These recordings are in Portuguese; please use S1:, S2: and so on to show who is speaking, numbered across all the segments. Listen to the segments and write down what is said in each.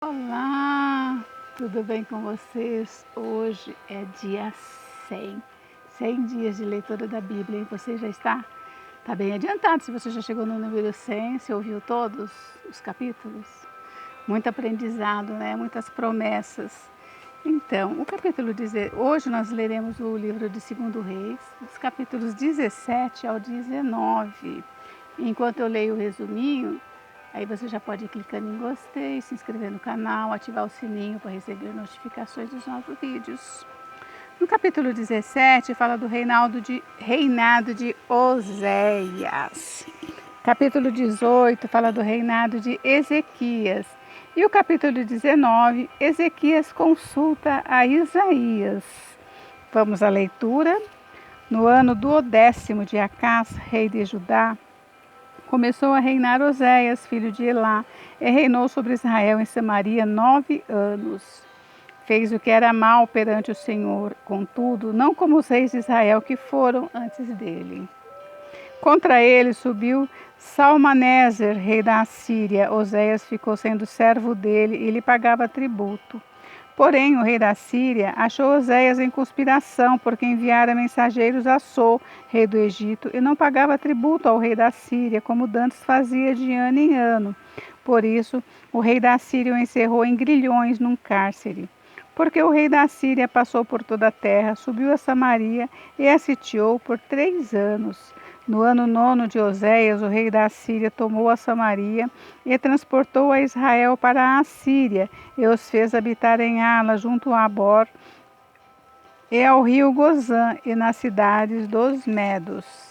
S1: Olá, tudo bem com vocês? Hoje é dia 100 dias de leitura da Bíblia e você já está bem adiantado. Se você já chegou no número 100, você ouviu todos os capítulos? Muito aprendizado, né? Muitas promessas. Então, hoje nós leremos o livro de 2 Reis, dos capítulos 17 ao 19. Enquanto eu leio o resuminho, aí você já pode ir clicando em gostei, se inscrever no canal, ativar o sininho para receber notificações dos novos vídeos. No capítulo 17 fala do reinado de Oséias. Capítulo 18 fala do reinado de Ezequias. E o capítulo 19, Ezequias consulta a Isaías. Vamos à leitura. No ano do 10º de Acás, rei de Judá, começou a reinar Oséias, filho de Elá, e reinou sobre Israel em Samaria 9 anos. Fez o que era mal perante o Senhor, contudo, não como os reis de Israel que foram antes dele. Contra ele subiu Salmaneser, rei da Assíria. Oséias ficou sendo servo dele e lhe pagava tributo. Porém, o rei da Síria achou Oséias em conspiração, porque enviara mensageiros a Sou, rei do Egito, e não pagava tributo ao rei da Síria, como dantes fazia de ano em ano. Por isso, o rei da Síria o encerrou em grilhões num cárcere. Porque o rei da Síria passou por toda a terra, subiu a Samaria e a sitiou por 3 anos. No ano 9º de Oséias, o rei da Assíria tomou a Samaria e transportou a Israel para a Assíria e os fez habitar em Ala, junto a Abor, e ao rio Gozã e nas cidades dos Medos.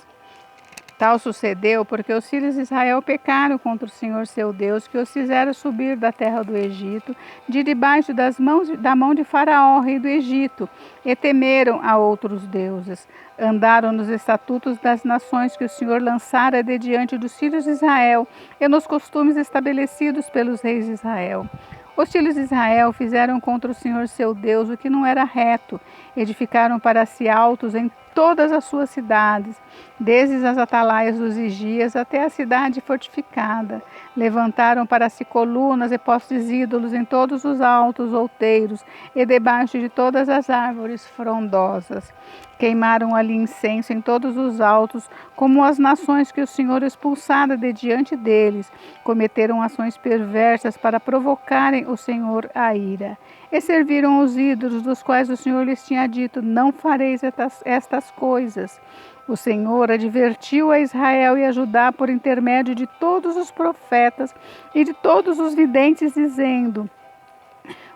S1: Tal sucedeu porque os filhos de Israel pecaram contra o Senhor seu Deus, que os fizeram subir da terra do Egito, de debaixo da mão de Faraó, rei do Egito, e temeram a outros deuses. Andaram nos estatutos das nações que o Senhor lançara de diante dos filhos de Israel, e nos costumes estabelecidos pelos reis de Israel. Os filhos de Israel fizeram contra o Senhor seu Deus o que não era reto, edificaram para si altos em todas as suas cidades, desde as atalaias dos vigias até a cidade fortificada. Levantaram para si colunas e postes ídolos em todos os altos outeiros e debaixo de todas as árvores frondosas. Queimaram ali incenso em todos os altos, como as nações que o Senhor expulsara de diante deles. Cometeram ações perversas para provocarem o Senhor a ira. E serviram os ídolos, dos quais o Senhor lhes tinha dito: não fareis estas coisas. O Senhor advertiu a Israel e a Judá por intermédio de todos os profetas e de todos os videntes, dizendo: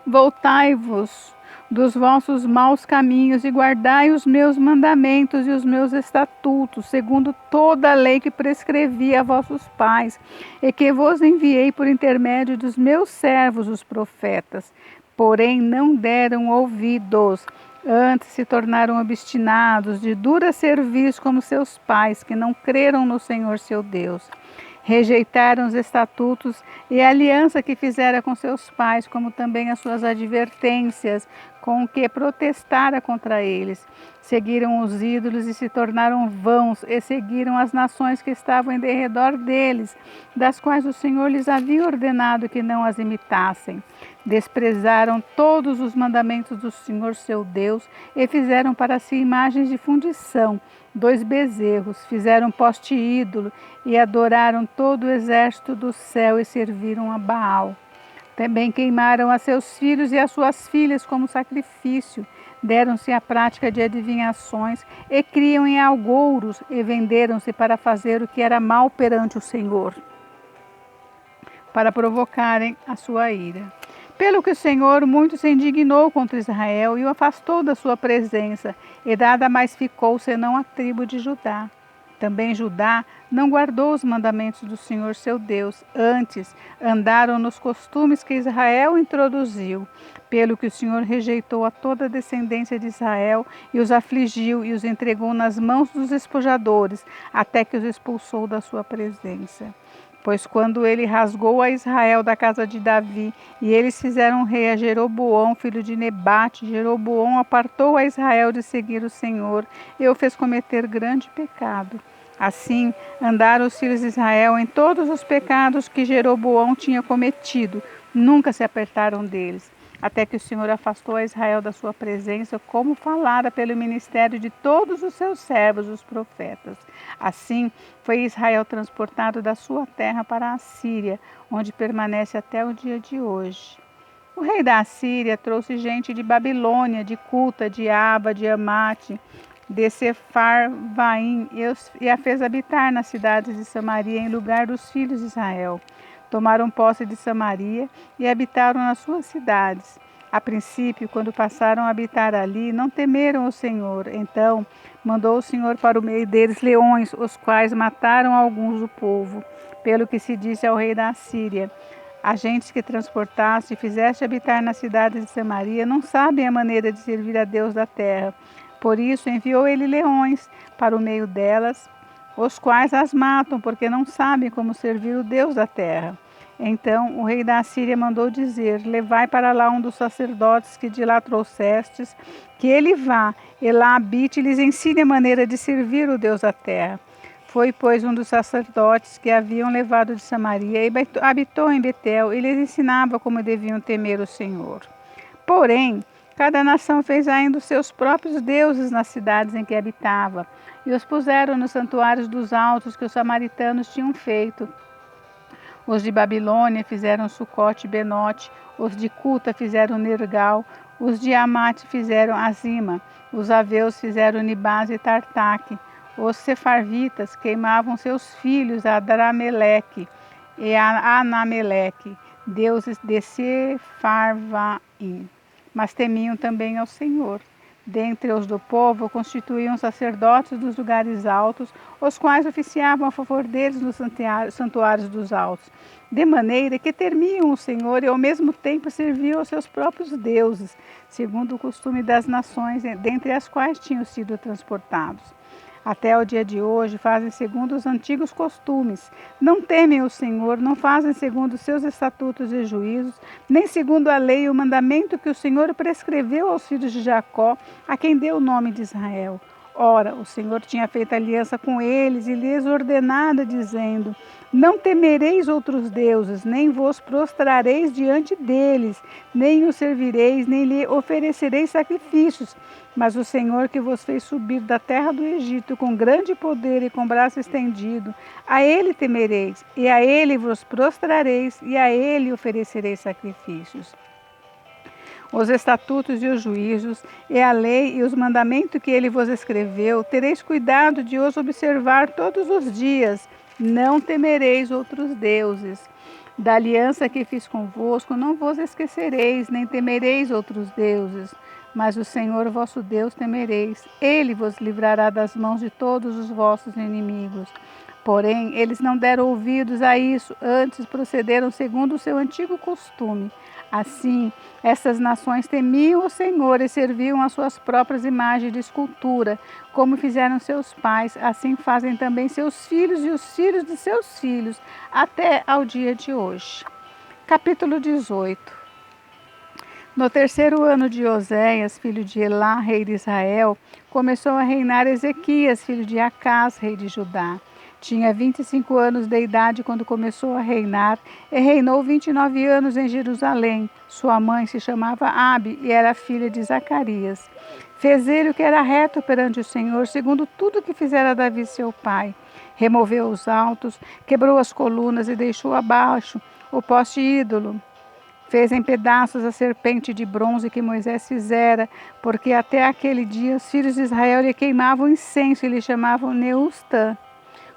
S1: voltai-vos dos vossos maus caminhos e guardai os meus mandamentos e os meus estatutos, segundo toda a lei que prescrevi a vossos pais, e que vos enviei por intermédio dos meus servos, os profetas. Porém, não deram ouvidos. Antes se tornaram obstinados, de dura serviço como seus pais, que não creram no Senhor seu Deus. Rejeitaram os estatutos e a aliança que fizera com seus pais, como também as suas advertências, com que protestara contra eles. Seguiram os ídolos e se tornaram vãos, e seguiram as nações que estavam em derredor deles, das quais o Senhor lhes havia ordenado que não as imitassem. Desprezaram todos os mandamentos do Senhor seu Deus e fizeram para si imagens de fundição, 2 bezerros, fizeram poste ídolo e adoraram todo o exército do céu e serviram a Baal. Também queimaram a seus filhos e as suas filhas como sacrifício, deram-se à prática de adivinhações e criam em algouros e venderam-se para fazer o que era mal perante o Senhor, para provocarem a sua ira. Pelo que o Senhor muito se indignou contra Israel e o afastou da sua presença, e nada mais ficou senão a tribo de Judá. Também Judá não guardou os mandamentos do Senhor seu Deus, antes andaram nos costumes que Israel introduziu, pelo que o Senhor rejeitou a toda a descendência de Israel e os afligiu e os entregou nas mãos dos despojadores, até que os expulsou da sua presença. Pois quando ele rasgou a Israel da casa de Davi, e eles fizeram rei a Jeroboão, filho de Nebate, Jeroboão apartou a Israel de seguir o Senhor e o fez cometer grande pecado. Assim, andaram os filhos de Israel em todos os pecados que Jeroboão tinha cometido, nunca se apertaram deles, até que o Senhor afastou a Israel da sua presença, como falara pelo ministério de todos os seus servos, os profetas. Assim, foi Israel transportado da sua terra para a Síria, onde permanece até o dia de hoje. O rei da Assíria trouxe gente de Babilônia, de Cuta, de Aba, de Amate, de Sefarvaim, e a fez habitar nas cidades de Samaria, em lugar dos filhos de Israel. Tomaram posse de Samaria e habitaram nas suas cidades. A princípio, quando passaram a habitar ali, não temeram o Senhor. Então, mandou o Senhor para o meio deles leões, os quais mataram alguns do povo. Pelo que se disse ao rei da Assíria: as gentes que transportaste e fizeste habitar nas cidades de Samaria não sabem a maneira de servir a Deus da terra. Por isso enviou ele leões para o meio delas, os quais as matam, porque não sabem como servir o Deus da terra. Então o rei da Assíria mandou dizer: levai para lá um dos sacerdotes que de lá trouxestes, que ele vá, e lá habite e lhes ensine a maneira de servir o Deus da terra. Foi, pois, um dos sacerdotes que haviam levado de Samaria e habitou em Betel e lhes ensinava como deviam temer o Senhor. Porém, cada nação fez ainda os seus próprios deuses nas cidades em que habitava, e os puseram nos santuários dos altos que os samaritanos tinham feito. Os de Babilônia fizeram Sucote e Benote, os de Cuta fizeram Nergal, os de Amate fizeram Azima, os aveus fizeram Nibás e Tartaque, os sefarvitas queimavam seus filhos a Adrameleque e a Anameleque, deuses de Sefarvaim, mas temiam também ao Senhor. Dentre os do povo constituíam sacerdotes dos lugares altos, os quais oficiavam a favor deles nos santuários dos altos, de maneira que temiam o Senhor e ao mesmo tempo serviam aos seus próprios deuses, segundo o costume das nações dentre as quais tinham sido transportados. Até o dia de hoje fazem segundo os antigos costumes. Não temem o Senhor, não fazem segundo os seus estatutos e juízos, nem segundo a lei e o mandamento que o Senhor prescreveu aos filhos de Jacó, a quem deu o nome de Israel. Ora, o Senhor tinha feito aliança com eles e lhes ordenado, dizendo: não temereis outros deuses, nem vos prostrareis diante deles, nem os servireis, nem lhe oferecereis sacrifícios. Mas o Senhor que vos fez subir da terra do Egito com grande poder e com braço estendido, a ele temereis, e a ele vos prostrareis, e a ele oferecereis sacrifícios. Os estatutos e os juízos, e a lei e os mandamentos que ele vos escreveu, tereis cuidado de os observar todos os dias. Não temereis outros deuses. Da aliança que fiz convosco, não vos esquecereis, nem temereis outros deuses. Mas o Senhor vosso Deus temereis. Ele vos livrará das mãos de todos os vossos inimigos. Porém, eles não deram ouvidos a isso, antes procederam segundo o seu antigo costume. Assim, essas nações temiam o Senhor e serviam as suas próprias imagens de escultura, como fizeram seus pais, assim fazem também seus filhos e os filhos de seus filhos, até ao dia de hoje. Capítulo 18. No terceiro ano de Oséias, filho de Elá, rei de Israel, começou a reinar Ezequias, filho de Acás, rei de Judá. Tinha 25 anos de idade quando começou a reinar e reinou 29 anos em Jerusalém. Sua mãe se chamava Abi e era filha de Zacarias. Fez ele o que era reto perante o Senhor, segundo tudo que fizera Davi seu pai. Removeu os altos, quebrou as colunas e deixou abaixo o poste ídolo. Fez em pedaços a serpente de bronze que Moisés fizera, porque até aquele dia os filhos de Israel lhe queimavam incenso e lhe chamavam Neustã.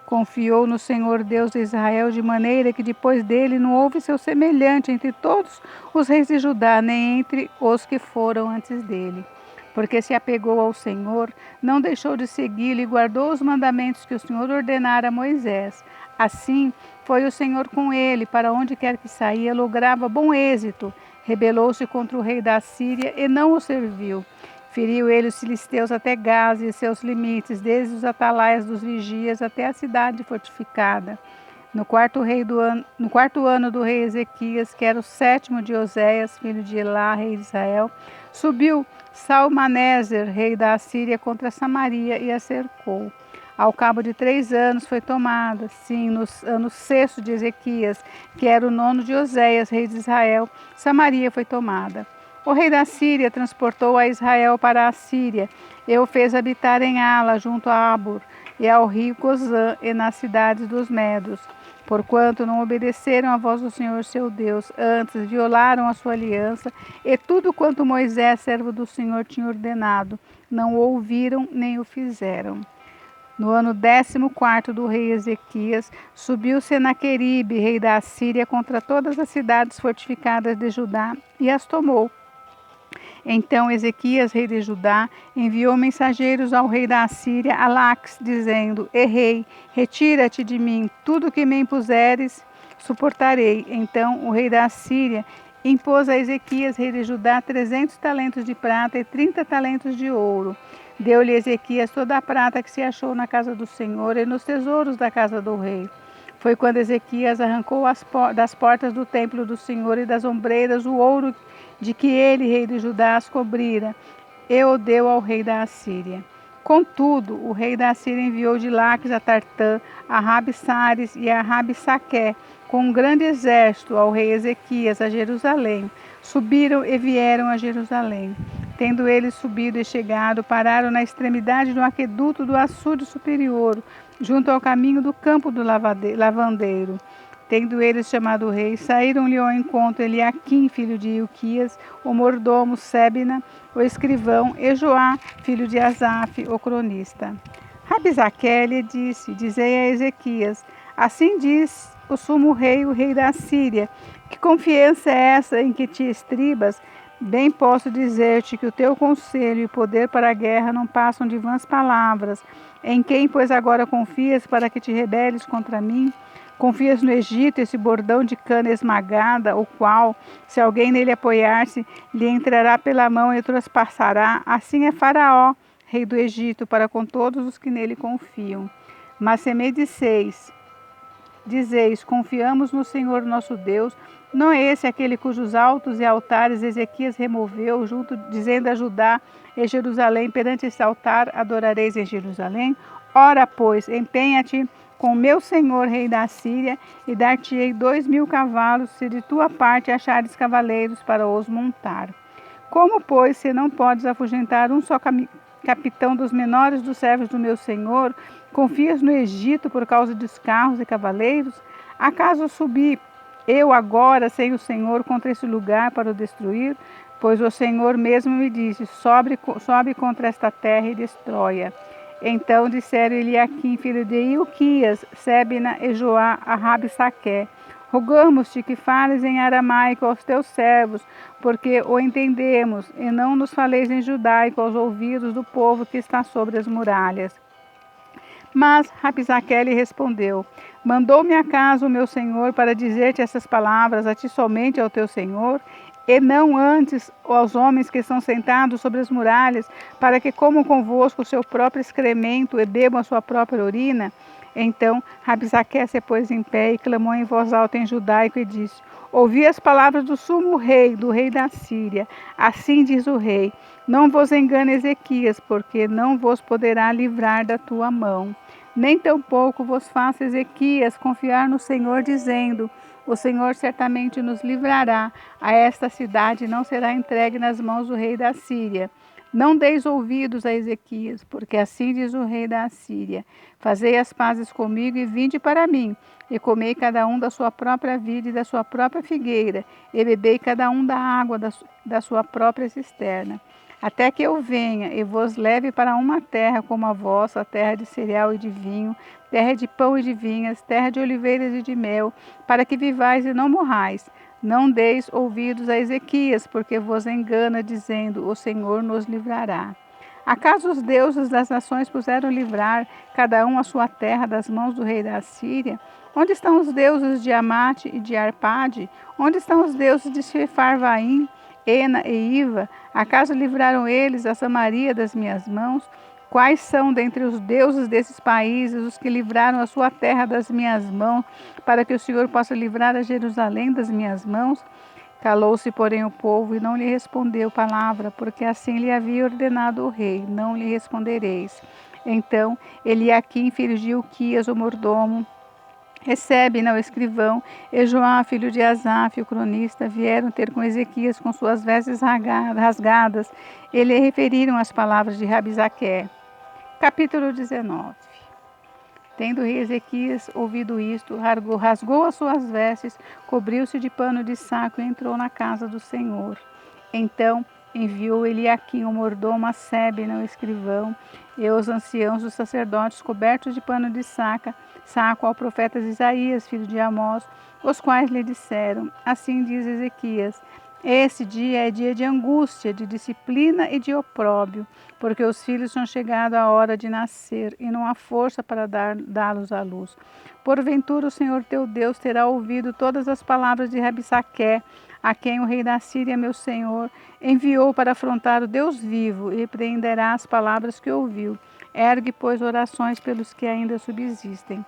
S1: Confiou no Senhor Deus de Israel, de maneira que depois dele não houve seu semelhante entre todos os reis de Judá, nem entre os que foram antes dele. Porque se apegou ao Senhor, não deixou de segui-lo e guardou os mandamentos que o Senhor ordenara a Moisés. Assim foi o Senhor com ele, para onde quer que saía, lograva bom êxito. Rebelou-se contra o rei da Síria e não o serviu. Feriu ele os filisteus até Gaza e seus limites, desde os atalaias dos vigias até a cidade fortificada. No quarto ano do rei Ezequias, que era o 7º de Oséias, filho de Elá, rei de Israel, subiu Salmaneser, rei da Assíria, contra Samaria e a cercou. Ao cabo de 3 anos foi tomada. Sim, no ano sexto de Ezequias, que era o nono de Oséias, rei de Israel, Samaria foi tomada. O rei da Síria transportou a Israel para a Síria e o fez habitar em Ala, junto a Abur, e ao rio Gozã, e nas cidades dos Medos. Porquanto não obedeceram à voz do Senhor seu Deus, antes violaram a sua aliança, e tudo quanto Moisés, servo do Senhor, tinha ordenado, não o ouviram nem o fizeram. No ano 14º do rei Ezequias, subiu Senaqueribe, rei da Assíria, contra todas as cidades fortificadas de Judá, e as tomou. Então Ezequias, rei de Judá, enviou mensageiros ao rei da Assíria, Alax, dizendo: Errei, retira-te de mim, tudo que me impuseres, suportarei. Então o rei da Assíria impôs a Ezequias, rei de Judá, 300 talentos de prata e 30 talentos de ouro. Deu-lhe Ezequias toda a prata que se achou na casa do Senhor e nos tesouros da casa do rei. Foi quando Ezequias arrancou das portas do templo do Senhor e das ombreiras o ouro de que ele, rei de Judá, as cobrira, e o deu ao rei da Assíria. Contudo, o rei da Assíria enviou de Laques a Tartã, a Rabsares e a Rabsaqué, com um grande exército, ao rei Ezequias, a Jerusalém. Subiram e vieram a Jerusalém. Tendo eles subido e chegado, pararam na extremidade do aqueduto do açude superior, junto ao caminho do campo do lavandeiro. Tendo eles chamado o rei, saíram-lhe ao encontro Eliaquim, filho de Ilquias, o mordomo Sebna, o escrivão, e Joá, filho de Asaf, o cronista. Rabsaqué lhe disse: Dizei a Ezequias: Assim diz o sumo rei, o rei da Síria: Que confiança é essa em que te estribas? Bem posso dizer-te que o teu conselho e poder para a guerra não passam de vãs palavras. Em quem, pois, agora confias para que te rebeles contra mim? Confias no Egito, esse bordão de cana esmagada, o qual, se alguém nele apoiar-se, lhe entrará pela mão e traspassará. Assim é Faraó, rei do Egito, para com todos os que nele confiam. Mas se me dizeis, confiamos no Senhor nosso Deus, não é esse aquele cujos altos e altares Ezequias removeu, dizendo a Judá e Jerusalém: perante esse altar adorareis em Jerusalém? Ora, pois, empenha-te com meu senhor, rei da Síria, e dar-te-ei 2.000 cavalos, se de tua parte achares cavaleiros para os montar. Como, pois, se não podes afugentar um só capitão dos menores dos servos do meu senhor, confias no Egito por causa dos carros e cavaleiros? Acaso subi eu agora, sem o Senhor, contra esse lugar para o destruir? Pois o Senhor mesmo me disse: sobe contra esta terra e destrói-a. Então disseram Eliaquim, filho de Ilquias, Sebna e Joá, a Rabsaqué: Rogamos-te que fales em aramaico aos teus servos, porque o entendemos, e não nos faleis em judaico aos ouvidos do povo que está sobre as muralhas. Mas Rabsaqué lhe respondeu: Mandou-me acaso o meu senhor para dizer-te essas palavras, a ti somente ao teu senhor, e não antes aos homens que estão sentados sobre as muralhas, para que comam convosco o seu próprio excremento e bebam a sua própria urina? Então Rabsaqué se pôs em pé e clamou em voz alta em judaico e disse: Ouvi as palavras do sumo rei, do rei da Síria. Assim diz o rei: Não vos engane Ezequias, porque não vos poderá livrar da tua mão. Nem tampouco vos faça Ezequias confiar no Senhor, dizendo: O Senhor certamente nos livrará. A esta cidade não será entregue nas mãos do rei da Síria. Não deis ouvidos a Ezequias, porque assim diz o rei da Assíria: Fazei as pazes comigo e vinde para mim, e comei cada um da sua própria vide e da sua própria figueira, e bebei cada um da água da sua própria cisterna. Até que eu venha e vos leve para uma terra como a vossa, terra de cereal e de vinho, terra de pão e de vinhas, terra de oliveiras e de mel, para que vivais e não morrais. Não deis ouvidos a Ezequias, porque vos engana, dizendo: O Senhor nos livrará. Acaso os deuses das nações puseram livrar cada um a sua terra das mãos do rei da Assíria? Onde estão os deuses de Amate e de Arpade? Onde estão os deuses de Sepharvaim, Ena e Iva? Acaso livraram eles a Samaria das minhas mãos? Quais são dentre os deuses desses países os que livraram a sua terra das minhas mãos, para que o Senhor possa livrar a Jerusalém das minhas mãos? Calou-se, porém, o povo e não lhe respondeu palavra, porque assim lhe havia ordenado o rei: Não lhe respondereis. Então Eliaquim, filho de Hilquias, o mordomo, Recebe-na o escrivão, e Joá, filho de Asaf, o cronista, vieram ter com Ezequias com suas vestes rasgadas, e lhe referiram as palavras de Rabizaque. Capítulo 19. Tendo o rei Ezequias ouvido isto, rasgou as suas vestes, cobriu-se de pano de saco e entrou na casa do Senhor. Então enviou Eliaquim, o mordomo, a Sebna, o escrivão, e os anciãos dos sacerdotes, cobertos de pano de saco ao profeta Isaías, filho de Amós, os quais lhe disseram: Assim diz Ezequias: Esse dia é dia de angústia, de disciplina e de opróbrio, porque os filhos são chegados à hora de nascer, e não há força para dá-los à luz. Porventura o Senhor teu Deus terá ouvido todas as palavras de Rabsaque, a quem o rei da Síria, meu senhor, enviou para afrontar o Deus vivo, e repreenderá as palavras que ouviu. Ergue, pois, orações pelos que ainda subsistem.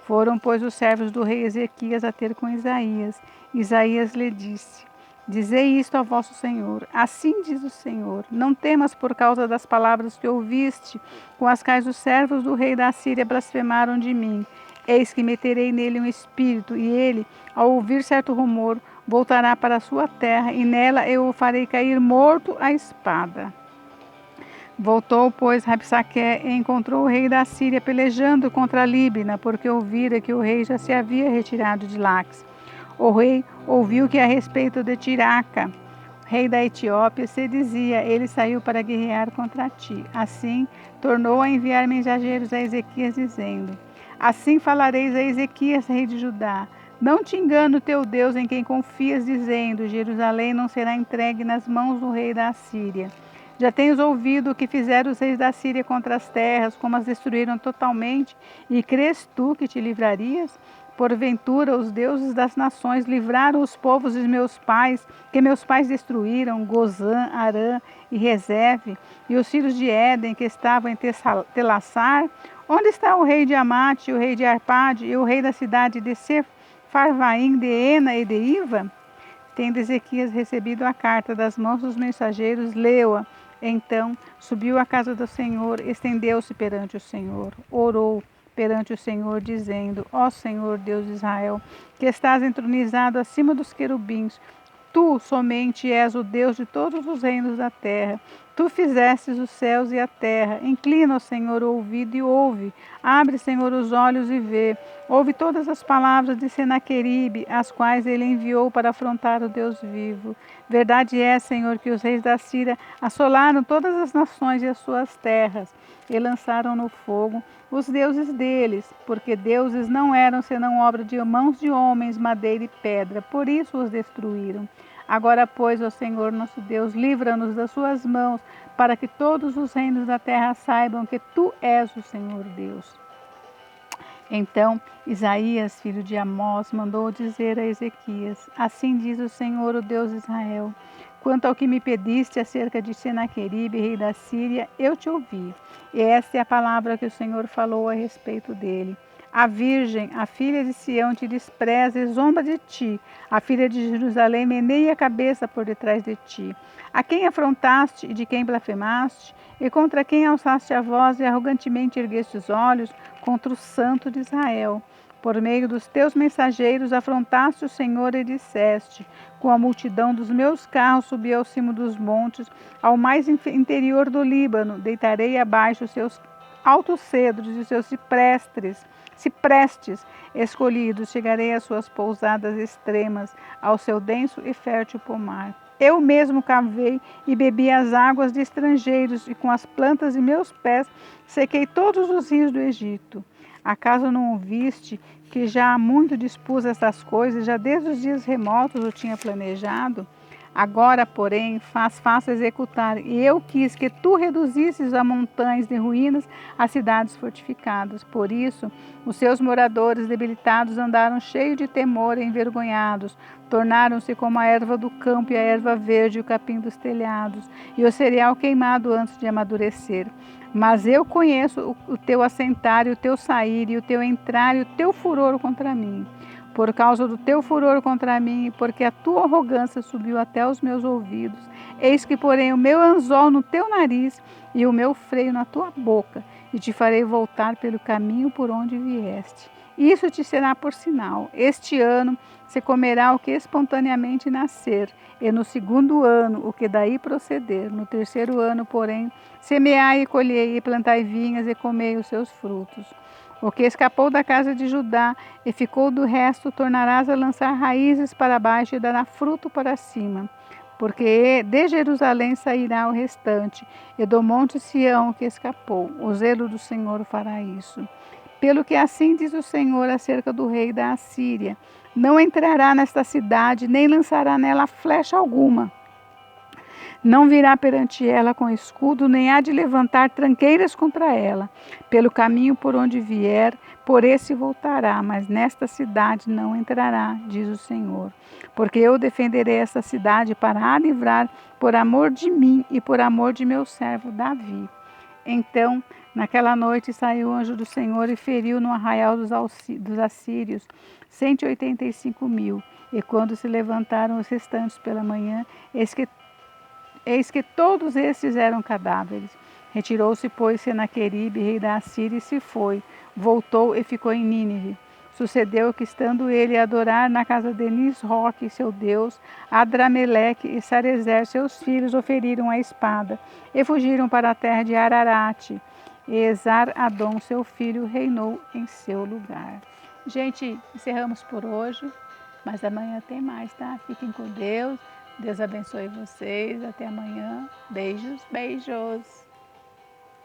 S1: Foram, pois, os servos do rei Ezequias a ter com Isaías. Isaías lhe disse: Dizei isto ao vosso Senhor. Assim diz o Senhor: Não temas por causa das palavras que ouviste, com as quais os servos do rei da Síria blasfemaram de mim. Eis que meterei nele um espírito, e ele, ao ouvir certo rumor, voltará para a sua terra, e nela eu o farei cair morto à espada. Voltou, pois, Rabsaque e encontrou o rei da Síria pelejando contra Líbina, porque ouvira que o rei já se havia retirado de Laques. O rei ouviu que a respeito de Tiraca, rei da Etiópia, se dizia: ele saiu para guerrear contra ti. Assim, tornou a enviar mensageiros a Ezequias, dizendo: Assim falareis a Ezequias, rei de Judá: Não te engane o teu Deus em quem confias, dizendo: Jerusalém não será entregue nas mãos do rei da Síria. Já tens ouvido o que fizeram os reis da Síria contra as terras, como as destruíram totalmente, e crês tu que te livrarias? Porventura, os deuses das nações livraram os povos de meus pais, que meus pais destruíram, Gozã, Arã e Rezeve, e os filhos de Éden, que estavam em Telassar? Onde está o rei de Amate, o rei de Arpade, e o rei da cidade de Sefarvaim, de Ena e de Iva? Tendo Ezequias recebido a carta das mãos dos mensageiros, leu-a. Então subiu à casa do Senhor, estendeu-se perante o Senhor, orou perante o Senhor, dizendo: Ó Senhor, Deus de Israel, que estás entronizado acima dos querubins, tu somente és o Deus de todos os reinos da terra. Tu fizestes os céus e a terra. Inclina, ó Senhor, o ouvido e ouve. Abre, Senhor, os olhos e vê. Ouve todas as palavras de Senaqueribe, as quais ele enviou para afrontar o Deus vivo. Verdade é, Senhor, que os reis da Síria assolaram todas as nações e as suas terras, e lançaram no fogo os deuses deles, porque deuses não eram senão obra de mãos de homens, madeira e pedra, por isso os destruíram. Agora, pois, ó Senhor nosso Deus, livra-nos das suas mãos, para que todos os reinos da terra saibam que tu és o Senhor Deus. Então Isaías, filho de Amós, mandou dizer a Ezequias: Assim diz o Senhor, o Deus de Israel: Quanto ao que me pediste acerca de Senaqueribe, rei da Síria, eu te ouvi. E esta é a palavra que o Senhor falou a respeito dele. A virgem, a filha de Sião, te despreza e zomba de ti. A filha de Jerusalém meneia a cabeça por detrás de ti. A quem afrontaste e de quem blasfemaste? E contra quem alçaste a voz e arrogantemente ergueste os olhos? Contra o Santo de Israel. Por meio dos teus mensageiros afrontaste o Senhor e disseste: Com a multidão dos meus carros subi ao cimo dos montes, ao mais interior do Líbano, deitarei abaixo os seus altos cedros e os seus ciprestes escolhidos, chegarei às suas pousadas extremas, ao seu denso e fértil pomar. Eu mesmo cavei e bebi as águas de estrangeiros, e com as plantas de meus pés sequei todos os rios do Egito. Acaso não ouviste que já há muito dispus estas coisas, já desde os dias remotos o tinha planejado? Agora, porém, faço executar, e eu quis que tu reduzisses a montanhas de ruínas a cidades fortificadas. Por isso, os seus moradores debilitados andaram cheios de temor e envergonhados, tornaram-se como a erva do campo e a erva verde e o capim dos telhados, e o cereal queimado antes de amadurecer. Mas eu conheço o teu assentar e o teu sair, e o teu entrar e o teu furor contra mim. Por causa do teu furor contra mim, e porque a tua arrogância subiu até os meus ouvidos, Eis que porém o meu anzol no teu nariz e o meu freio na tua boca, e te farei voltar pelo caminho por onde vieste. Isso te será por sinal. Este ano se comerá o que espontaneamente nascer, e no segundo ano o que daí proceder. No terceiro ano, porém, semeai e colhei, e plantai vinhas e comei os seus frutos. O que escapou da casa de Judá e ficou do resto, tornarás a lançar raízes para baixo e dará fruto para cima. Porque de Jerusalém sairá o restante, e do monte Sião que escapou. O zelo do Senhor fará isso. Pelo que assim diz o Senhor acerca do rei da Assíria: não entrará nesta cidade, nem lançará nela flecha alguma. Não virá perante ela com escudo, nem há de levantar tranqueiras contra ela. Pelo caminho por onde vier, por esse voltará, mas nesta cidade não entrará, diz o Senhor. Porque eu defenderei esta cidade para a livrar por amor de mim e por amor de meu servo Davi. Então, naquela noite saiu o anjo do Senhor e feriu no arraial dos assírios 185.000. E quando se levantaram os restantes pela manhã, eis que todos estes eram cadáveres. Retirou-se, pois, Senaqueribe, rei da Assíria, e se foi. Voltou e ficou em Nínive. Sucedeu que, estando ele a adorar na casa de Nisroque, seu Deus, Adrameleque e Sarezer, seus filhos, o feriram a espada e fugiram para a terra de Ararate. E Esar-Adom, seu filho, reinou em seu lugar. Gente, encerramos por hoje, mas amanhã tem mais, tá? Fiquem com Deus. Deus abençoe vocês. Até amanhã. Beijos, beijos.